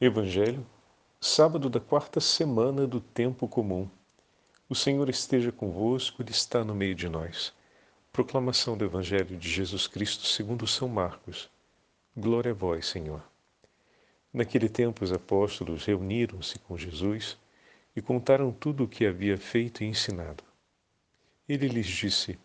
Evangelho, sábado da quarta semana do tempo comum. O Senhor esteja convosco, Ele está no meio de nós. Proclamação do Evangelho de Jesus Cristo segundo São Marcos. Glória a vós, Senhor. Naquele tempo os apóstolos reuniram-se com Jesus e contaram tudo o que havia feito e ensinado. Ele lhes disse: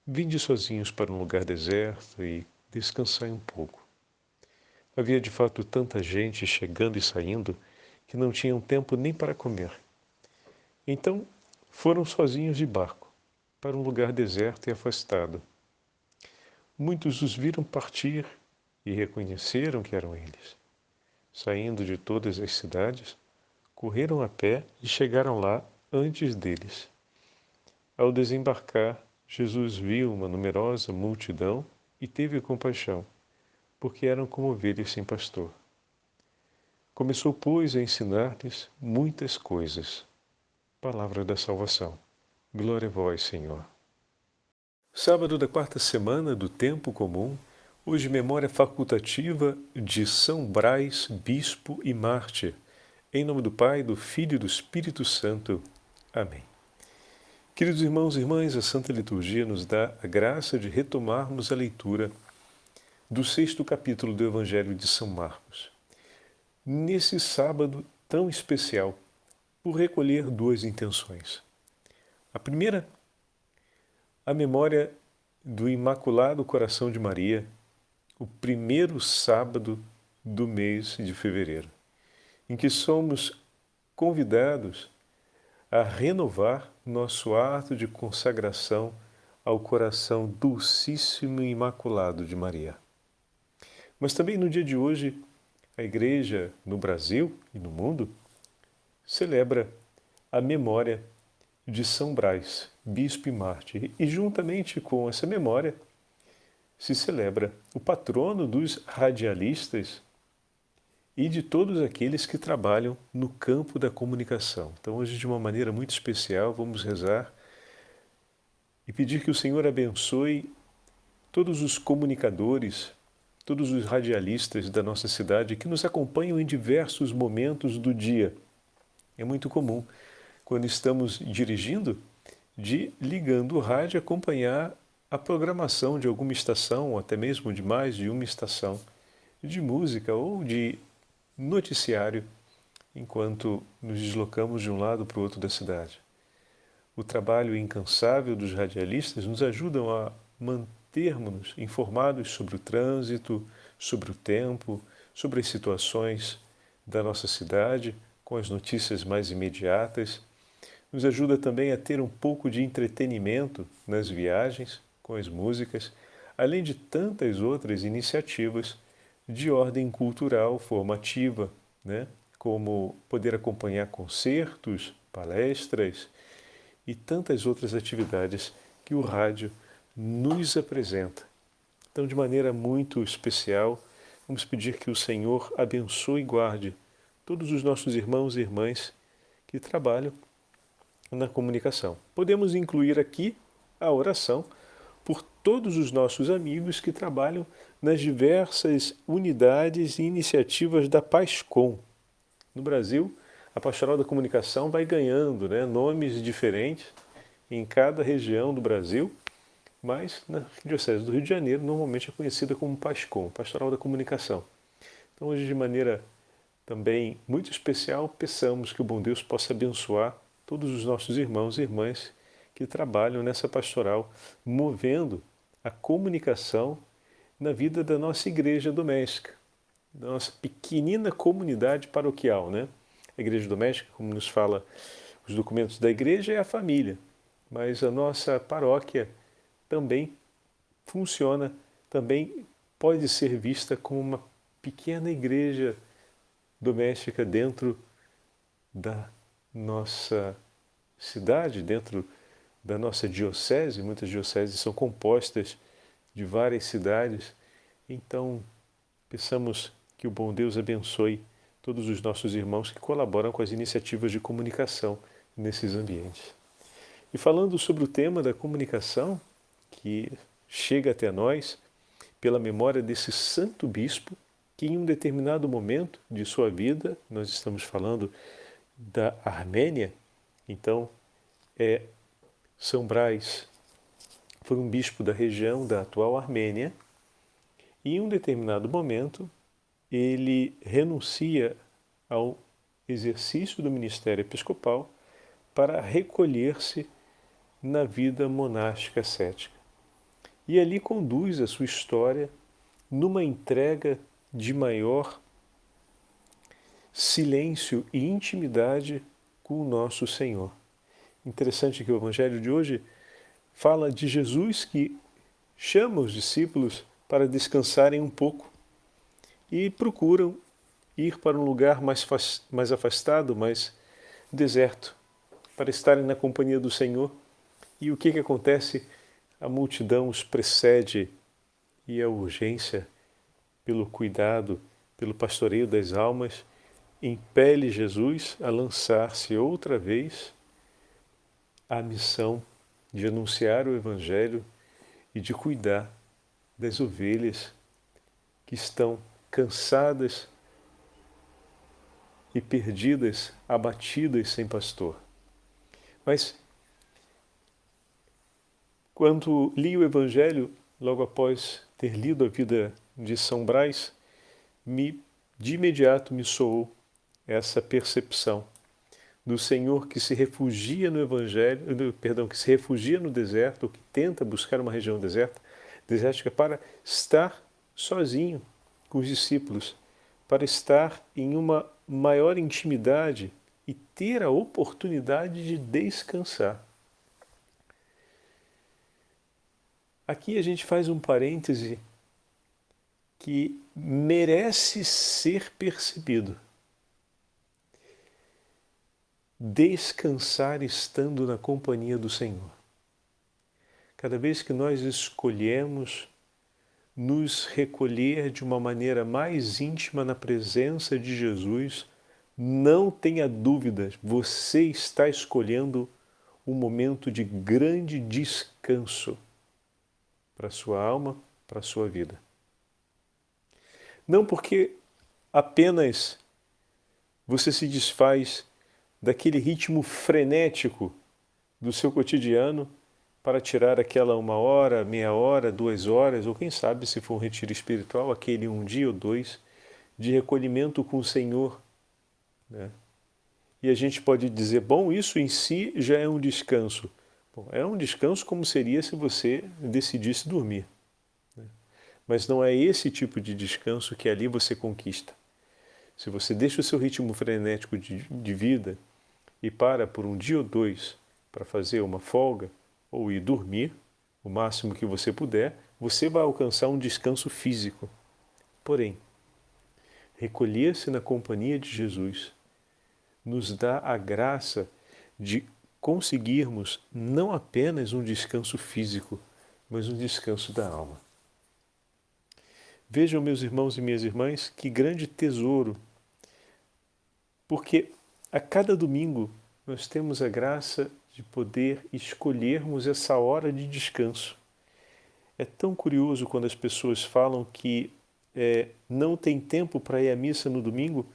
Vinde sozinhos para um lugar deserto e descansai um pouco. Havia de fato tanta gente chegando e saindo que não tinham tempo nem para comer. Então foram sozinhos de barco, para um lugar deserto e afastado. Muitos os viram partir e reconheceram que eram eles. Saindo de todas as cidades, correram a pé e chegaram lá antes deles. Ao desembarcar, Jesus viu uma numerosa multidão e teve compaixão, porque eram como ovelhas sem pastor. Começou, pois, a ensinar-lhes muitas coisas. Palavra da salvação. Glória a vós, Senhor. Sábado da quarta semana do tempo comum, hoje memória facultativa de São Brás, bispo e mártir. Em nome do Pai, do Filho e do Espírito Santo. Amém. Queridos irmãos e irmãs, a Santa Liturgia nos dá a graça de retomarmos a leitura do 6º capítulo do Evangelho de São Marcos. Nesse sábado tão especial, por recolher duas intenções. A primeira, a memória do Imaculado Coração de Maria, o primeiro sábado do mês de fevereiro, em que somos convidados a renovar nosso ato de consagração ao coração dulcíssimo e imaculado de Maria. Mas também no dia de hoje, a Igreja no Brasil e no mundo celebra a memória de São Brás, bispo e mártir. E juntamente com essa memória se celebra o patrono dos radialistas e de todos aqueles que trabalham no campo da comunicação. Então hoje, de uma maneira muito especial, vamos rezar e pedir que o Senhor abençoe todos os comunicadores, todos os radialistas da nossa cidade que nos acompanham em diversos momentos do dia. É muito comum, quando estamos dirigindo, de ligando o rádio acompanhar a programação de alguma estação, ou até mesmo de mais de uma estação, de música ou de noticiário, enquanto nos deslocamos de um lado para o outro da cidade. O trabalho incansável dos radialistas nos ajuda a mantermos-nos informados sobre o trânsito, sobre o tempo, sobre as situações da nossa cidade, com as notícias mais imediatas. Nos ajuda também a ter um pouco de entretenimento nas viagens, com as músicas, além de tantas outras iniciativas de ordem cultural, formativa, como poder acompanhar concertos, palestras e tantas outras atividades que o rádio nos apresenta. Então, de maneira muito especial, vamos pedir que o Senhor abençoe e guarde todos os nossos irmãos e irmãs que trabalham na comunicação. Podemos incluir aqui a oração por todos os nossos amigos que trabalham nas diversas unidades e iniciativas da PASCOM. No Brasil, a Pastoral da Comunicação vai ganhando nomes diferentes em cada região do Brasil, mas na Diocese do Rio de Janeiro normalmente é conhecida como PASCOM, Pastoral da Comunicação. Então hoje, de maneira também muito especial, peçamos que o bom Deus possa abençoar todos os nossos irmãos e irmãs que trabalham nessa pastoral, movendo a comunicação na vida da nossa igreja doméstica, da nossa pequenina comunidade paroquial, A igreja doméstica, como nos fala os documentos da igreja, é a família, mas a nossa paróquia também funciona, também pode ser vista como uma pequena igreja doméstica dentro da nossa cidade, dentro da nossa diocese. Muitas dioceses são compostas de várias cidades. Então, peçamos que o bom Deus abençoe todos os nossos irmãos que colaboram com as iniciativas de comunicação nesses ambientes. E falando sobre o tema da comunicação, que chega até nós pela memória desse santo bispo, que em um determinado momento de sua vida, nós estamos falando da Armênia, então São Brás foi um bispo da região da atual Armênia, e em um determinado momento ele renuncia ao exercício do ministério episcopal para recolher-se na vida monástica cética. E ali conduz a sua história numa entrega de maior silêncio e intimidade com o nosso Senhor. Interessante que o Evangelho de hoje fala de Jesus que chama os discípulos para descansarem um pouco e procuram ir para um lugar mais afastado, mais deserto, para estarem na companhia do Senhor. E o que acontece? A multidão os precede e a urgência pelo cuidado, pelo pastoreio das almas, impele Jesus a lançar-se outra vez à missão de anunciar o Evangelho e de cuidar das ovelhas que estão cansadas e perdidas, abatidas sem pastor. Mas, quando li o Evangelho, logo após ter lido a vida de São Brás, de imediato me soou essa percepção do Senhor que se refugia no Evangelho, que se refugia no deserto, ou que tenta buscar uma região desértica para estar sozinho com os discípulos, para estar em uma maior intimidade e ter a oportunidade de descansar. Aqui a gente faz um parêntese que merece ser percebido. Descansar estando na companhia do Senhor. Cada vez que nós escolhemos nos recolher de uma maneira mais íntima na presença de Jesus, não tenha dúvidas, você está escolhendo um momento de grande descanso para a sua alma, para a sua vida. Não porque apenas você se desfaz daquele ritmo frenético do seu cotidiano para tirar aquela 1 hora, meia hora, 2 horas, ou quem sabe, se for um retiro espiritual, aquele 1 dia ou 2 de recolhimento com o Senhor, né? E a gente pode dizer, bom, isso em si já é um descanso. Bom, é um descanso como seria se você decidisse dormir, né? Mas não é esse tipo de descanso que ali você conquista. Se você deixa o seu ritmo frenético de vida e para por 1 dia ou 2 para fazer uma folga ou ir dormir, o máximo que você puder, você vai alcançar um descanso físico. Porém, recolher-se na companhia de Jesus nos dá a graça de conseguirmos não apenas um descanso físico, mas um descanso da alma. Vejam, meus irmãos e minhas irmãs, que grande tesouro, porque a cada domingo nós temos a graça de poder escolhermos essa hora de descanso. É tão curioso quando as pessoas falam que não tem tempo para ir à missa no domingo,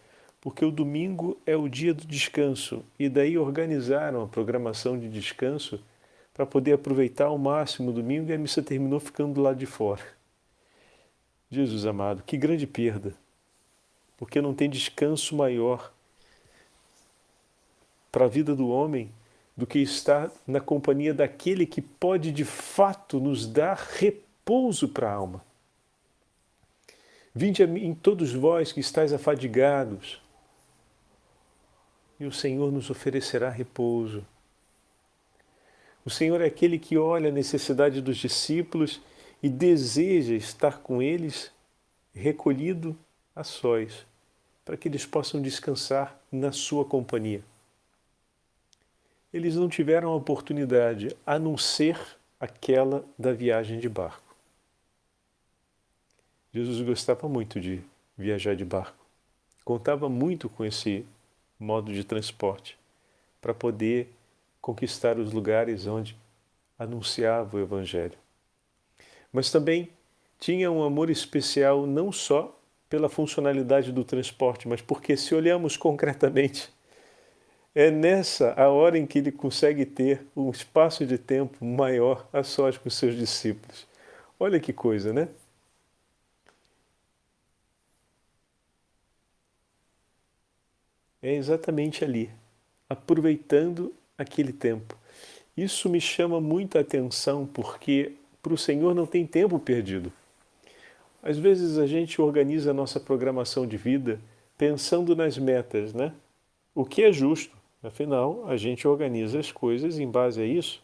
porque o domingo é o dia do descanso, e daí organizaram a programação de descanso para poder aproveitar ao máximo o domingo, e a missa terminou ficando do lado de fora. Jesus amado, que grande perda, porque não tem descanso maior para a vida do homem do que estar na companhia daquele que pode de fato nos dar repouso para a alma. Vinde a mim todos vós que estáis afadigados, e o Senhor nos oferecerá repouso. O Senhor é aquele que olha a necessidade dos discípulos e deseja estar com eles recolhido a sós, para que eles possam descansar na sua companhia. Eles não tiveram a oportunidade a não ser aquela da viagem de barco. Jesus gostava muito de viajar de barco. Contava muito com esse modo de transporte para poder conquistar os lugares onde anunciava o Evangelho. Mas também tinha um amor especial não só pela funcionalidade do transporte, mas porque, se olhamos concretamente, é nessa a hora em que ele consegue ter um espaço de tempo maior a sós com seus discípulos. Olha que coisa, né? É exatamente ali, aproveitando aquele tempo. Isso me chama muita atenção porque para o Senhor não tem tempo perdido. Às vezes a gente organiza a nossa programação de vida pensando nas metas, né? O que é justo, afinal, a gente organiza as coisas em base a isso.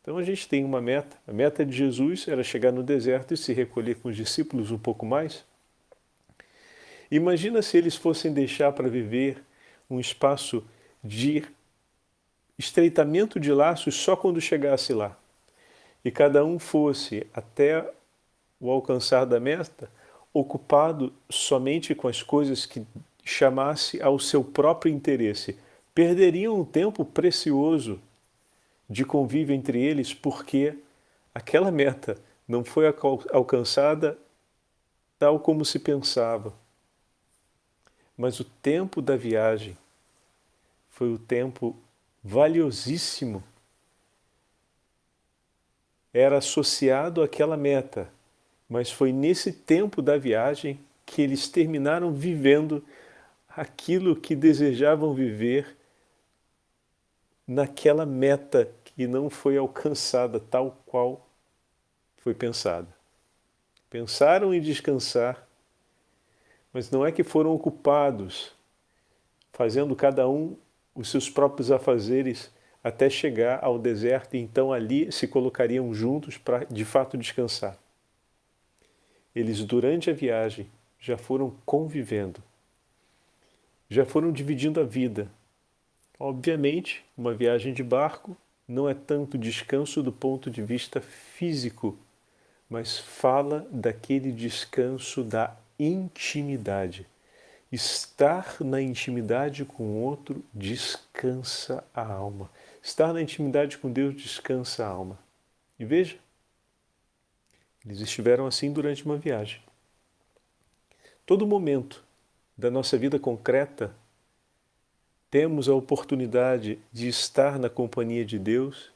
Então a gente tem uma meta. A meta de Jesus era chegar no deserto e se recolher com os discípulos um pouco mais. Imagina se eles fossem deixar para viver um espaço de estreitamento de laços só quando chegasse lá. E cada um fosse até o alcançar da meta, ocupado somente com as coisas que chamasse ao seu próprio interesse. Perderiam um tempo precioso de convívio entre eles porque aquela meta não foi alcançada tal como se pensava. Mas o tempo da viagem foi o tempo valiosíssimo. Era associado àquela meta, mas foi nesse tempo da viagem que eles terminaram vivendo aquilo que desejavam viver naquela meta que não foi alcançada tal qual foi pensada. Pensaram em descansar, mas não é que foram ocupados, fazendo cada um os seus próprios afazeres até chegar ao deserto e então ali se colocariam juntos para de fato descansar. Eles, durante a viagem, já foram convivendo, já foram dividindo a vida. Obviamente, uma viagem de barco não é tanto descanso do ponto de vista físico, mas fala daquele descanso da intimidade. Estar na intimidade com o outro descansa a alma. Estar na intimidade com Deus descansa a alma. E veja, eles estiveram assim durante uma viagem. Todo momento da nossa vida concreta, temos a oportunidade de estar na companhia de Deus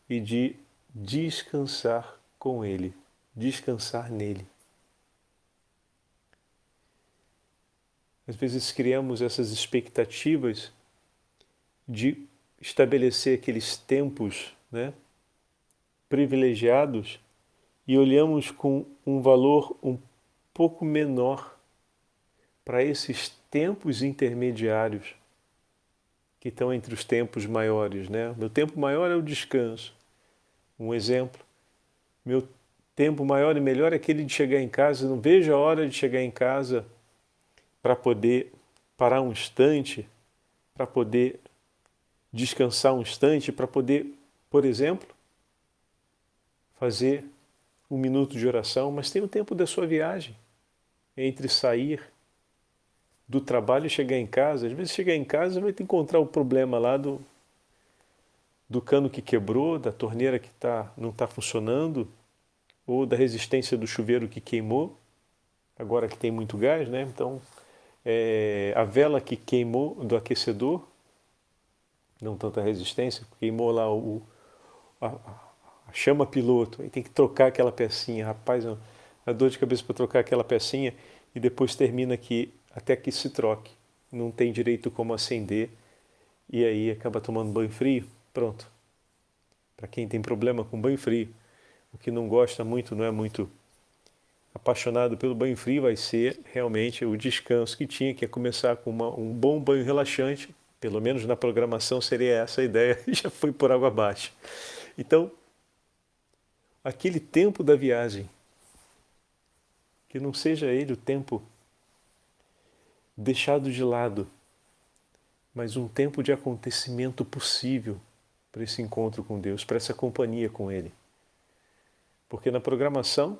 e de descansar com Ele, descansar nele. Às vezes criamos essas expectativas de estabelecer aqueles tempos, né, privilegiados e olhamos com um valor um pouco menor para esses tempos intermediários que estão entre os tempos maiores, né? Meu tempo maior é o descanso. Um exemplo. Meu tempo maior e melhor é aquele de chegar em casa. Não vejo a hora de chegar em casa para poder parar um instante, para poder descansar um instante, para poder, por exemplo, fazer um minuto de oração, mas tem o tempo da sua viagem, entre sair do trabalho e chegar em casa. Às vezes chegar em casa vai te encontrar o problema lá do cano que quebrou, da torneira que não está funcionando, ou da resistência do chuveiro que queimou, agora que tem muito gás, né? Então, a vela que queimou do aquecedor, não tanta resistência, queimou lá a chama piloto, aí tem que trocar aquela pecinha. Rapaz, a dor de cabeça para trocar aquela pecinha e depois termina que até que se troque. Não tem direito como acender e aí acaba tomando banho frio. Pronto. Para quem tem problema com banho frio, o que não gosta muito, não é muito apaixonado pelo banho frio, vai ser realmente o descanso que tinha, que é começar com um bom banho relaxante. Pelo menos na programação seria essa a ideia, já foi por água abaixo. Então, aquele tempo da viagem, que não seja ele o tempo deixado de lado, mas um tempo de acontecimento possível para esse encontro com Deus, para essa companhia com Ele. Porque na programação,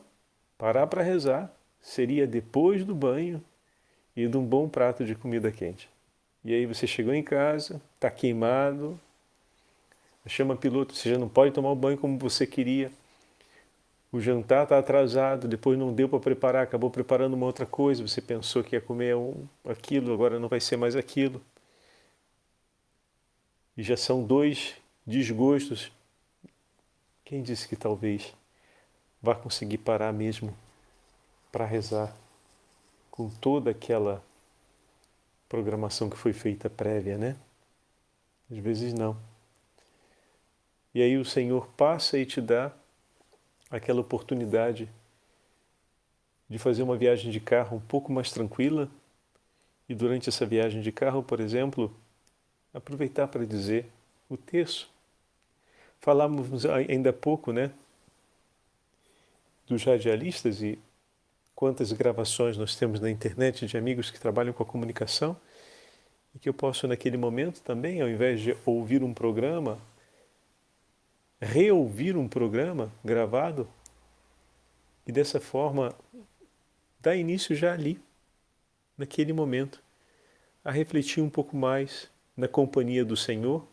parar para rezar seria depois do banho e de um bom prato de comida quente. E aí você chegou em casa, está queimado, a chama piloto, você já não pode tomar o banho como você queria. O jantar está atrasado, depois não deu para preparar, acabou preparando uma outra coisa, você pensou que ia comer aquilo, agora não vai ser mais aquilo. E já são 2 desgostos. Quem disse que talvez vá conseguir parar mesmo para rezar com toda aquela programação que foi feita prévia, né? Às vezes não. E aí o Senhor passa e te dá aquela oportunidade de fazer uma viagem de carro um pouco mais tranquila e durante essa viagem de carro, por exemplo, aproveitar para dizer o terço. Falávamos ainda há pouco, né, dos radialistas e quantas gravações nós temos na internet de amigos que trabalham com a comunicação e que eu posso naquele momento também, ao invés de ouvir um programa, reouvir um programa gravado e dessa forma dar início já ali, naquele momento, a refletir um pouco mais na companhia do Senhor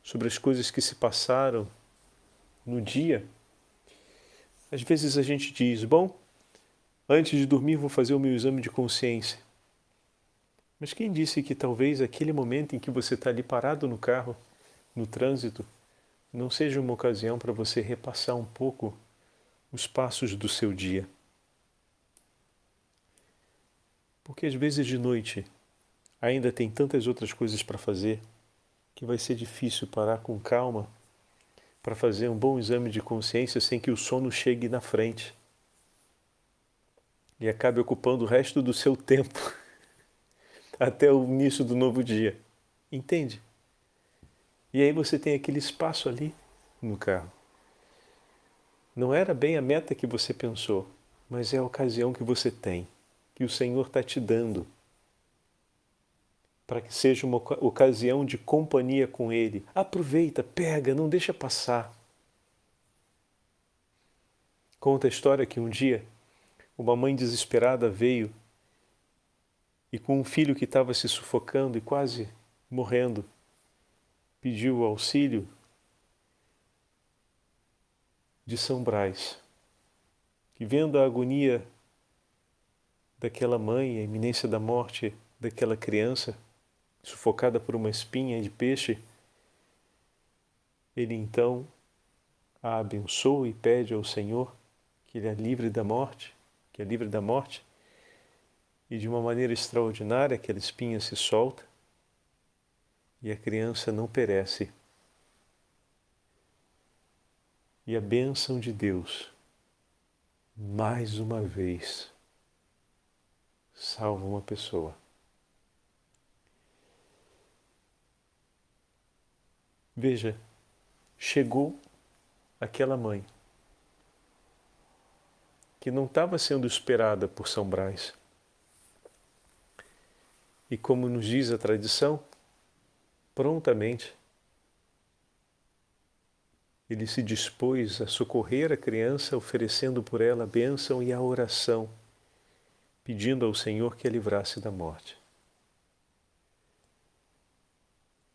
sobre as coisas que se passaram no dia. Às vezes a gente diz, bom, antes de dormir vou fazer o meu exame de consciência. Mas quem disse que talvez aquele momento em que você está ali parado no carro, no trânsito, não seja uma ocasião para você repassar um pouco os passos do seu dia? Porque às vezes de noite ainda tem tantas outras coisas para fazer que vai ser difícil parar com calma para fazer um bom exame de consciência sem que o sono chegue na frente e acabe ocupando o resto do seu tempo até o início do novo dia. Entende? E aí você tem aquele espaço ali no carro. Não era bem a meta que você pensou, mas é a ocasião que você tem, que o Senhor está te dando, para que seja uma ocasião de companhia com Ele. Aproveita, pega, não deixa passar. Conta a história que um dia uma mãe desesperada veio e com um filho que estava se sufocando e quase morrendo, pediu auxílio de São Brás, que vendo a agonia daquela mãe, a iminência da morte daquela criança, sufocada por uma espinha de peixe, ele então a abençoa e pede ao Senhor que ele a livre da morte, que a livre da morte, e de uma maneira extraordinária aquela espinha se solta e a criança não perece. E a bênção de Deus, mais uma vez, salva uma pessoa. Veja, chegou aquela mãe que não estava sendo esperada por São Brás. E como nos diz a tradição, prontamente ele se dispôs a socorrer a criança, oferecendo por ela a bênção e a oração, pedindo ao Senhor que a livrasse da morte.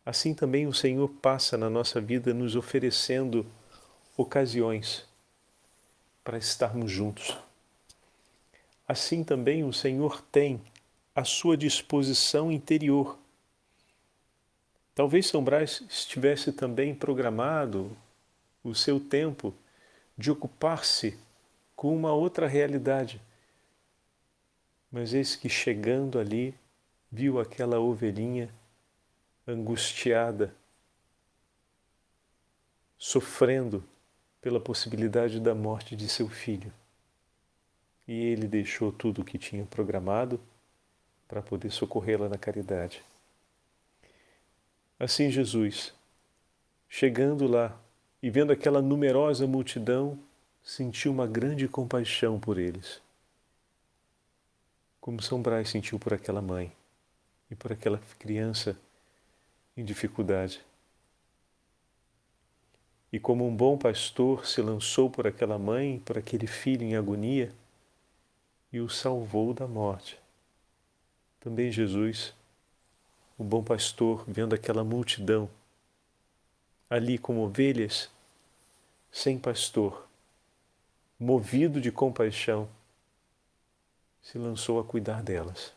Assim também o Senhor passa na nossa vida nos oferecendo ocasiões para estarmos juntos. Assim também o Senhor tem à sua disposição interior. Talvez São Brás estivesse também programado o seu tempo de ocupar-se com uma outra realidade. Mas eis que chegando ali, viu aquela ovelhinha angustiada, sofrendo pela possibilidade da morte de seu filho. E ele deixou tudo o que tinha programado para poder socorrê-la na caridade. Assim Jesus, chegando lá e vendo aquela numerosa multidão, sentiu uma grande compaixão por eles. Como São Brás sentiu por aquela mãe e por aquela criança em dificuldade. E como um bom pastor se lançou por aquela mãe e por aquele filho em agonia e o salvou da morte. Também Jesus, o bom pastor, vendo aquela multidão ali como ovelhas sem pastor, movido de compaixão, se lançou a cuidar delas.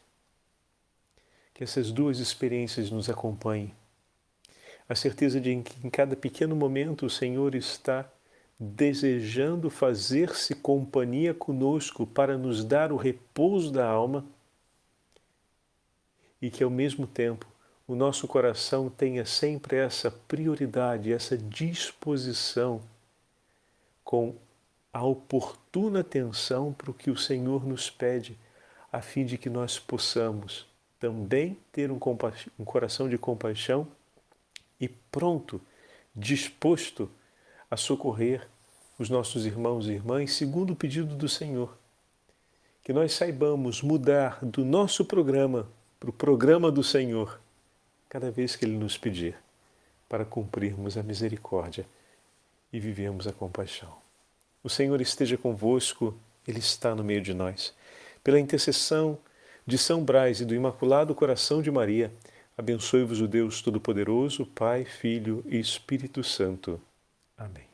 Que essas duas experiências nos acompanhem. A certeza de que em cada pequeno momento o Senhor está desejando fazer-se companhia conosco para nos dar o repouso da alma e que, ao mesmo tempo, o nosso coração tenha sempre essa prioridade, essa disposição com a oportuna atenção para o que o Senhor nos pede, a fim de que nós possamos também ter um coração de compaixão e pronto, disposto a socorrer os nossos irmãos e irmãs segundo o pedido do Senhor. Que nós saibamos mudar do nosso programa para o programa do Senhor, cada vez que Ele nos pedir, para cumprirmos a misericórdia e vivermos a compaixão. O Senhor esteja convosco, Ele está no meio de nós. Pela intercessão de São Brás e do Imaculado Coração de Maria, abençoe-vos o Deus Todo-Poderoso, Pai, Filho e Espírito Santo. Amém.